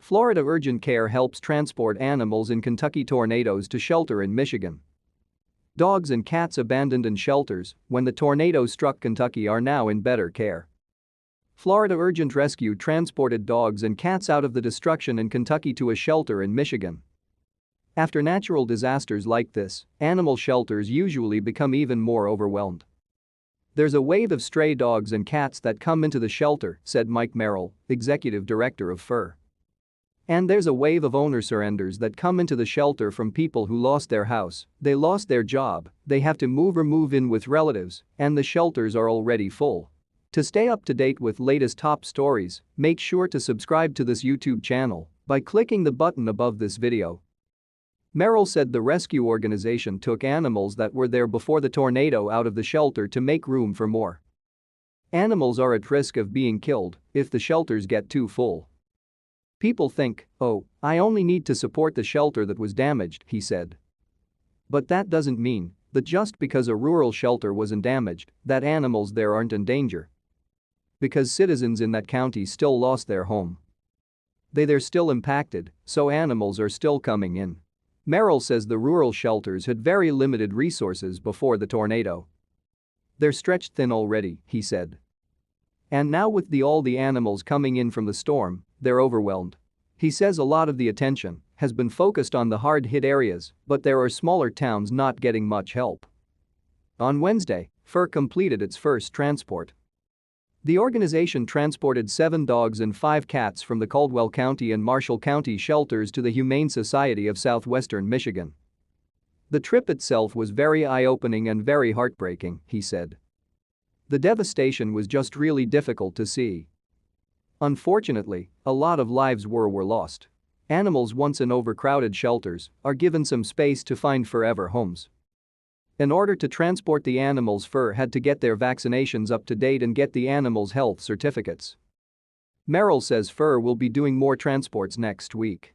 Florida Urgent Care helps transport animals in Kentucky tornadoes to shelter in Michigan. Dogs and cats abandoned in shelters when the tornado struck Kentucky are now in better care. Florida Urgent Rescue transported dogs and cats out of the destruction in Kentucky to a shelter in Michigan. After natural disasters like this, animal shelters usually become even more overwhelmed. "There's a wave of stray dogs and cats that come into the shelter," said Mike Merrill, executive director of FUR. "And there's a wave of owner surrenders that come into the shelter from people who lost their house, they lost their job, they have to move or move in with relatives, and the shelters are already full." To stay up to date with latest top stories, make sure to subscribe to this YouTube channel by clicking the button above this video. Merrill said the rescue organization took animals that were there before the tornado out of the shelter to make room for more. Animals are at risk of being killed if the shelters get too full. "People think, oh, I only need to support the shelter that was damaged," he said. But that doesn't mean that just because a rural shelter wasn't damaged, that animals there aren't in danger. Because citizens in that county still lost their home. They're still impacted, so animals are still coming in. Merrill says the rural shelters had very limited resources before the tornado. "They're stretched thin already," he said. "And now with all the animals coming in from the storm, they're overwhelmed." He says a lot of the attention has been focused on the hard-hit areas, but there are smaller towns not getting much help. On Wednesday, FUR completed its first transport. The organization transported 7 dogs and 5 cats from the Caldwell County and Marshall County shelters to the Humane Society of Southwestern Michigan. "The trip itself was very eye-opening and very heartbreaking," he said. "The devastation was just really difficult to see. Unfortunately, a lot of lives were lost. Animals once in overcrowded shelters are given some space to find forever homes." In order to transport the animals, FUR had to get their vaccinations up to date and get the animals' health certificates. Merrill says FUR will be doing more transports next week.